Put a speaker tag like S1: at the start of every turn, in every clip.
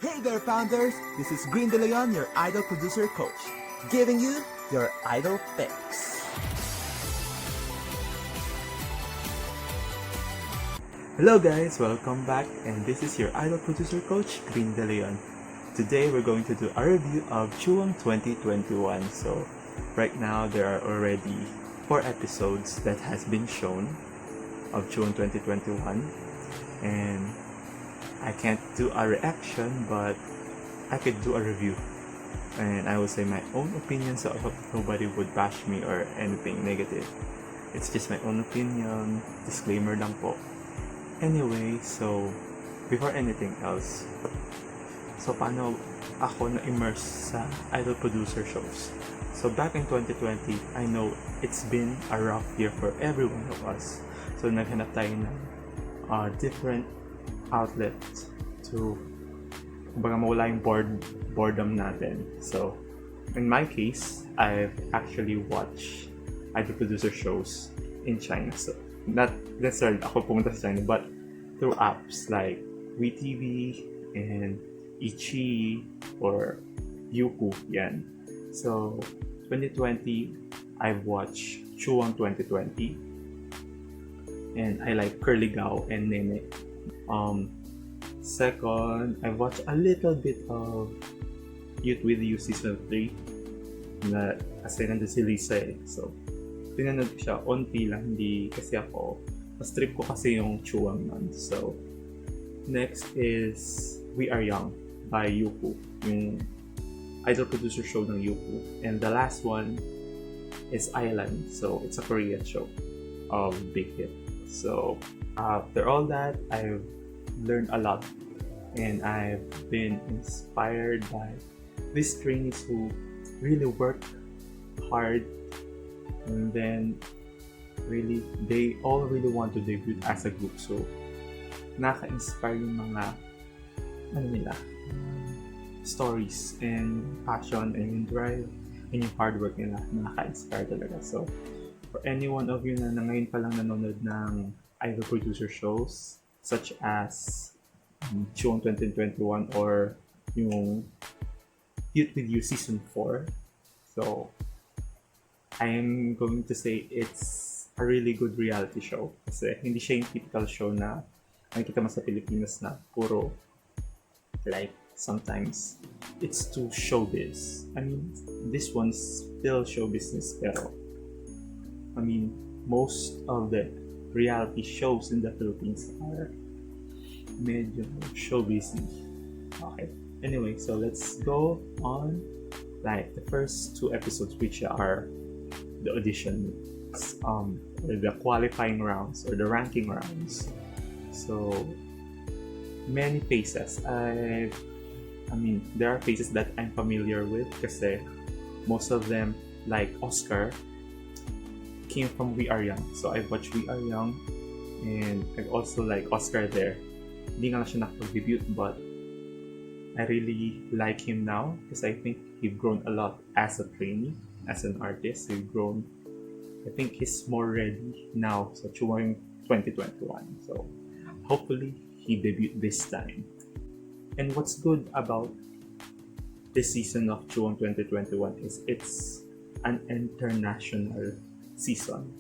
S1: Hey there, founders! This is Green De Leon, your idol producer coach, giving you your idol fix. Hello guys, welcome back, and this is your idol producer coach, Green De Leon. Today we're going to do a review of Chuang 2021. So right now there are already 4 episodes that has been shown of Chuang 2021, and I can't do a reaction, but I could do a review, and I will say my own opinion, so I hope nobody would bash me or anything negative. It's just my own opinion, disclaimer lang po. Anyway, so before anything else, so paano ako na-immerse sa idol producer shows? So back in 2020, I know it's been a rough year for every one of us. So naghanap tayo ng different outlets to kumbaga mawala yung boredom natin. So in my case, I've actually watched idol producer shows in China. So not necessarily ako pumunta sa China, but through apps like WeTV and Ichi or Youku, yan. So 2020, I've watched Chuang 2020, and I like Curly Gao and Nene. Second, I watched a little bit of Youth With You Season 3 na kasi nandun si Lisa eh. So, pinanood ko siya, onti lang, hindi kasi ako, mas trip ko kasi yung Chuang nun. So, next is We Are Young by Youku, yung idol producer show ng Youku. And the last one is Island, so it's a Korean show of big hit. So, after all that, I've learned a lot, and I've been inspired by these trainees who really work hard, and then they all really want to debut as a group. So naka-inspire yung mga stories and passion and yung drive and yung hard work nila. Naka-inspire talaga. So for any one of you na ngayon pa lang nanonood ng idol producer shows such as Chuang 2021 or yung Youth With You Season 4, so I'm going to say it's a really good reality show kasi hindi siya yung typical show na nakikita mo sa Pilipinas na puro like sometimes it's too showbiz. I mean, this one's still show business, pero I mean, most of the reality shows in the Philippines are medyo show busy. Okay. Anyway, so let's go on like the first 2 episodes, which are the auditions, or the qualifying rounds or the ranking rounds. So many faces. I mean, there are faces that I'm familiar with kasi most of them, like Oscar, came from We Are Young. So I've watched We Are Young, and I also like Oscar there. Hindi nga lang siya nakapag-debut, but I really like him now because I think he's grown a lot as a trainee, as an artist. He's grown. I think he's more ready now sa Chuang 2021. So hopefully he debuted this time. And what's good about this season of Chuang 2021 is it's an international season.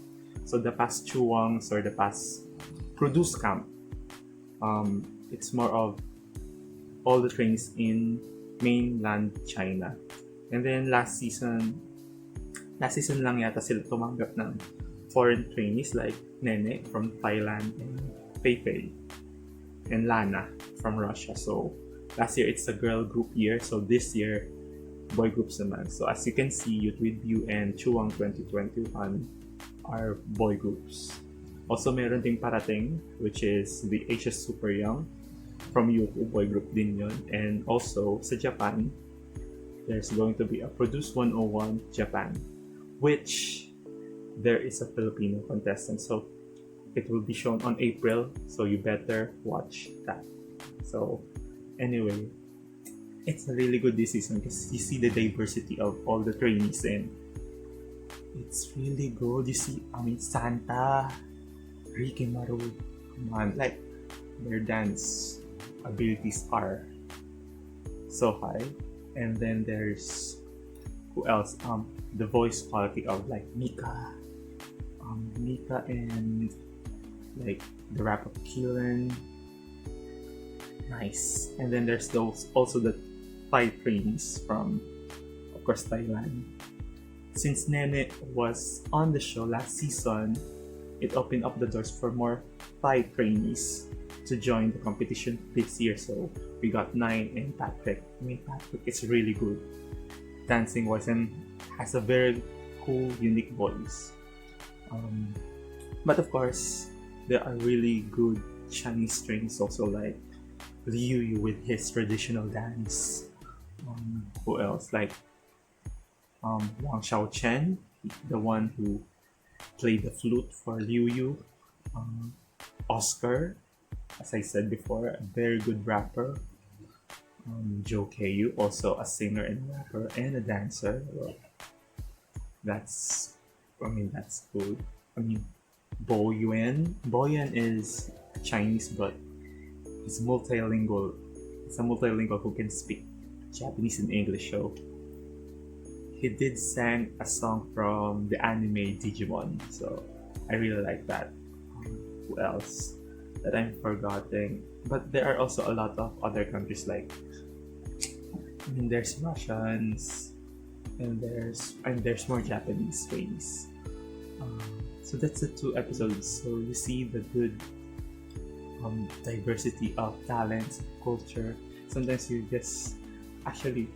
S1: So the past Chuangs or the past Produce Camp, it's more of all the trainees in mainland China. And then last season lang yata sila tumanggap ng foreign trainees like Nene from Thailand and Feifei and Lana from Russia. So last year it's a girl group year, so this year boy groups naman. So as you can see, Youth With You and Chuang 2021 are boy groups. Also meron ding parating, which is the Asia Super Young from Youku, boy group din yun. And also sa Japan, there's going to be a Produce 101 Japan, which there is a Filipino contestant. So it will be shown on April, so you better watch that. So anyway, it's a really good this season because you see the diversity of all the trainees, and it's really good. You see, Santa, Ricky Maru, come on, like their dance abilities are so high. And then there's who else? The voice quality of like Mika and like the rap of Keelan. Nice. And then there's those also the Thai trainees from, of course, Thailand. Since Nene was on the show last season, it opened up the doors for more Thai trainees to join the competition this year. So we got Nine and Patrick. I mean, Patrick is really good dancing wise and has a very cool, unique voice. But of course, there are really good Chinese trainees also, like Liu Yu with his traditional dance. Who else? Like Wang Xiaochen, the one who played the flute for Liu Yu. Oscar, as I said before, a very good rapper. Joe Ku, also a singer and rapper and a dancer. Well, that's good. I mean, Bo Yuan is Chinese, but he's multilingual. He's a multilingual who can speak Japanese and English. So he did sang a song from the anime Digimon. So I really like that. Who else that I'm forgetting? But there are also a lot of other countries like. I mean, there's Russians, and there's more Japanese things. So that's the 2 episodes. So you see the good diversity of talents, culture. Sometimes you just actually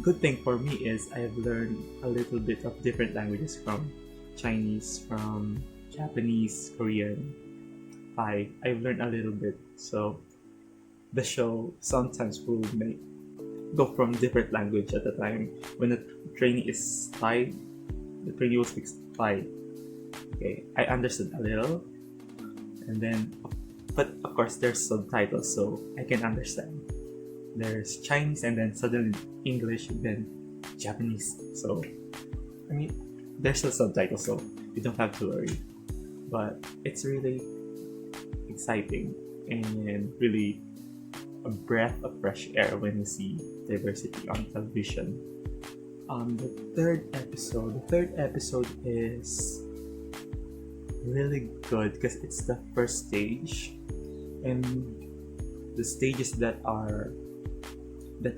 S1: good thing for me is I've learned a little bit of different languages from Chinese, from Japanese, Korean, Thai. I've learned a little bit. So the show sometimes will go from different language at a time. When the trainee is Thai, the trainee will speak Thai. Okay, I understood a little, and then, but of course there's subtitles, so I can understand. There's Chinese, and then suddenly English, then Japanese. So, I mean, there's a subtitle, so you don't have to worry. But it's really exciting and really a breath of fresh air when you see diversity on television. The third episode is really good because it's the first stage, and the stages that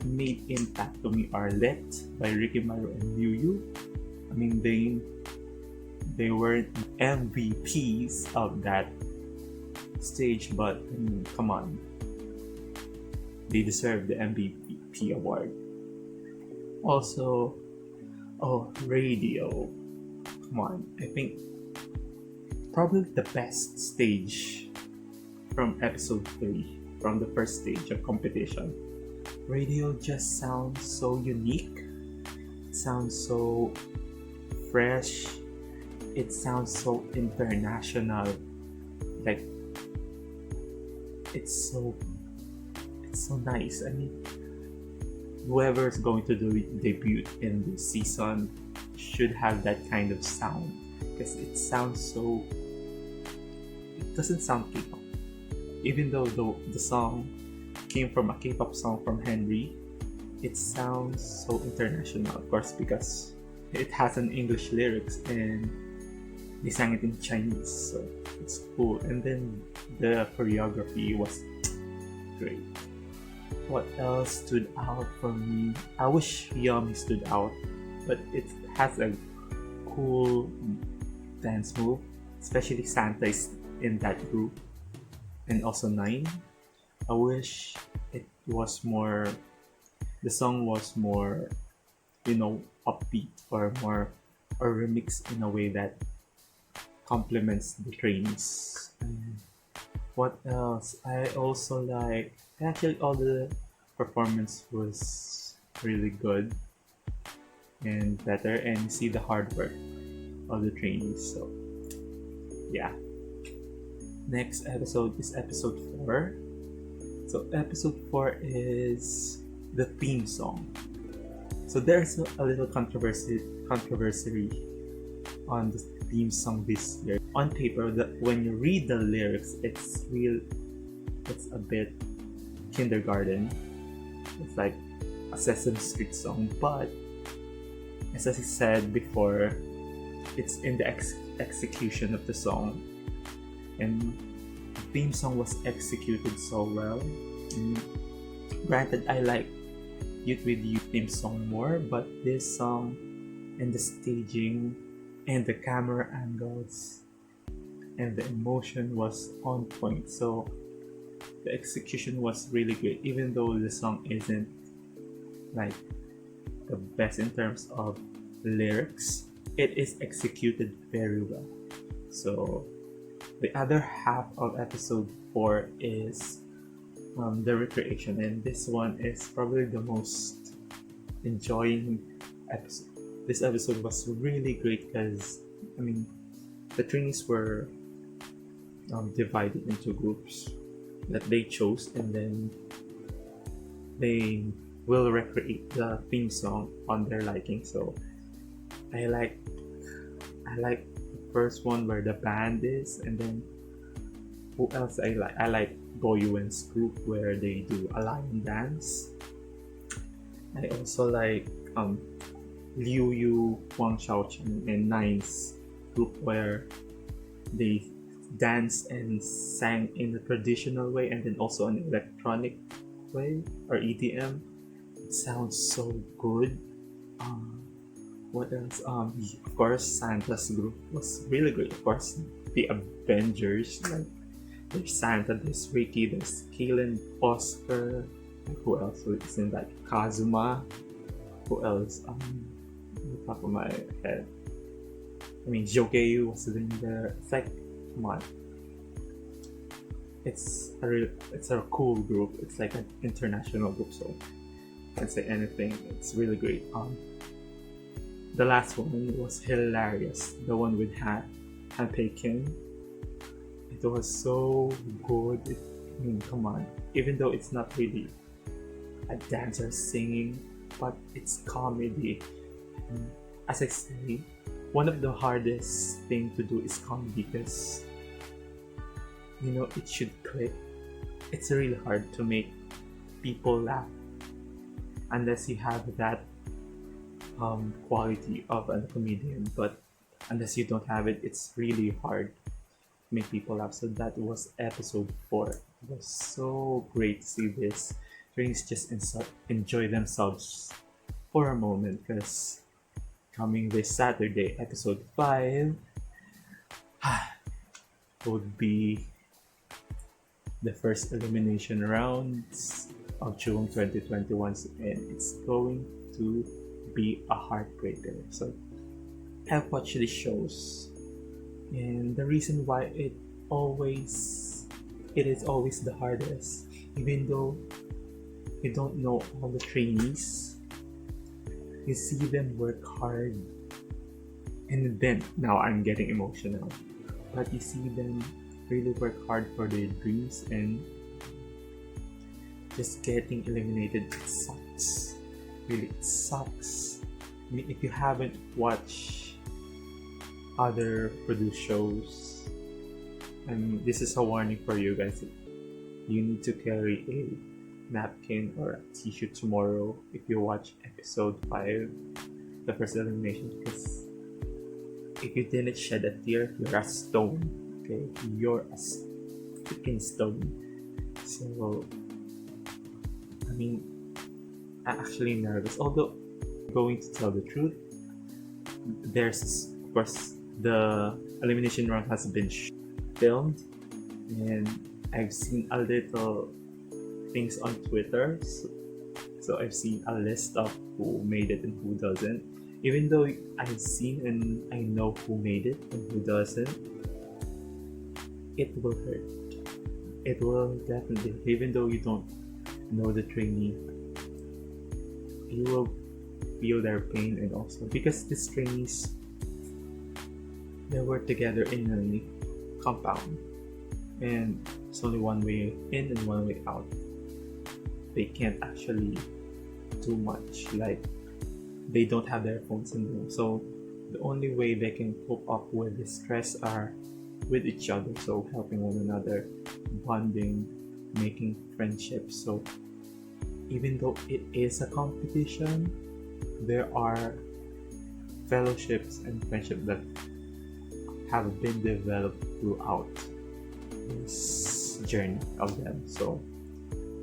S1: made impact to me are Let by Ricky Maro and Liu Yu. I mean, they weren't MVPs of that stage, but I mean, come on, they deserve the MVP award. Also, Radio. Come on, I think probably the best stage from episode 3, from the first stage of competition. Radio just sounds so unique. It sounds so fresh. It sounds so international. Like it's so nice. I mean, whoever's going to do debut in this season should have that kind of sound because it sounds so. It doesn't sound K-pop, even though the song came from a K-pop song from Henry. It sounds so international, of course, because it has an English lyrics and they sang it in Chinese, so it's cool. And then the choreography was great. What else stood out for me? I wish Yummy stood out, but it has a cool dance move, especially Santa is in that group, and also Nine. I wish it was more. The song was more, upbeat or remixed in a way that complements the trainees. What else? I also like. Actually, all the performance was really good and better, and see the hard work of the trainees. So, yeah. Next episode is episode 4. So, episode 4 is the theme song. So, there's a little controversy on the theme song this year. On paper, when you read the lyrics, it's a bit kindergarten. It's like a Sesame Street song, but as I said before, it's in the execution of the song, and the theme song was executed so well. And granted, I like Youth with You theme song more, but this song and the staging and the camera angles and the emotion was on point. So the execution was really great, even though the song isn't like the best in terms of lyrics. It is executed very well. So the other half of episode 4 is the recreation, and this one is probably the most enjoying episode. This episode was really great because the trainees were divided into groups that they chose, and then they will recreate the theme song on their liking. So I like the first one where the band is, and then who else I like? I like Boyuen's group where they do a lion dance. I also like Liu Yu, Wang Xiaochen, and Nine's group where they danced and sang in a traditional way and then also an electronic way or EDM. It sounds so good. What else? Of course, Santa's group was really great. Of course, the Avengers, like there's Santa, there's Ricky, there's Kaylin, Oscar. Who else is in that? Kazuma. Who else? On the top of my head, Jogeiyu was in there. It's like, come on. It's a cool group. It's like an international group, so I can't say anything. It's really great. The last one was hilarious. The one with Han Pei-Kim. It was so good. Come on. Even though it's not really a dancer singing, but it's comedy. As I say, one of the hardest thing to do is comedy because it should click. It's really hard to make people laugh unless you have that quality of a comedian, but unless you don't have it, it's really hard to make people laugh. So that was episode 4. It was so great to see this Trainees just enjoy themselves for a moment, because coming this Saturday, episode 5 would be the first elimination rounds of Chuang 2021, and it's going to be a heartbreaker. So I've watched these shows, and the reason why it is always the hardest, even though you don't know all the trainees, you see them work hard, and then now I'm getting emotional, but you see them really work hard for their dreams, and just getting eliminated, it sucks. Really, it sucks. If you haven't watched other produced shows, and this is a warning for you guys, you need to carry a napkin or a tissue tomorrow if you watch episode 5, the first elimination, because if you didn't shed a tear, you're a stone. Okay, you're a freaking stone. So I'm actually nervous, although going to tell the truth, there's, of course, the elimination round has been filmed, and I've seen a little things on Twitter, so I've seen a list of who made it and who doesn't. Even though I've seen and I know who made it and who doesn't, it will hurt. It will definitely, even though you don't know the trainee, you will feel their pain. And also because these trainees, they work together in a compound, and it's only one way in and one way out. They can't actually do much, like they don't have their phones in them, so the only way they can cope up with the stress are with each other, so helping one another, bonding, making friendships. So even though it is a competition, there are fellowships and friendships that have been developed throughout this journey of them. So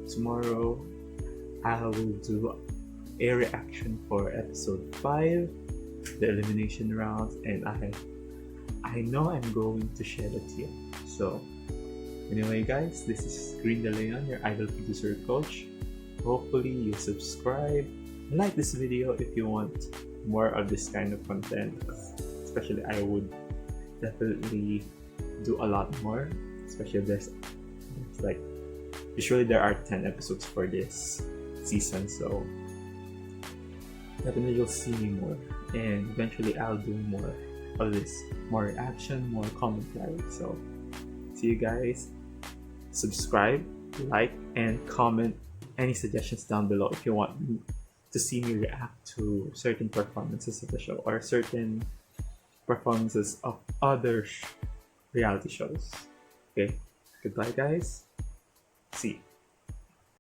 S1: tomorrow I will do a reaction for episode 5, the elimination rounds, and I know I'm going to share it here. So anyway guys, this is Green De Leon, your idol producer coach. Hopefully you subscribe, like this video if you want more of this kind of content. Especially I would definitely do a lot more, especially if there's like, usually there are 10 episodes for this season, so definitely you'll see me more, and eventually I'll do more of this, more reaction, more commentary. So see you guys, subscribe, like, and comment any suggestions down below if you want to see me react to certain performances of the show or certain performances of other reality shows. Okay, goodbye guys.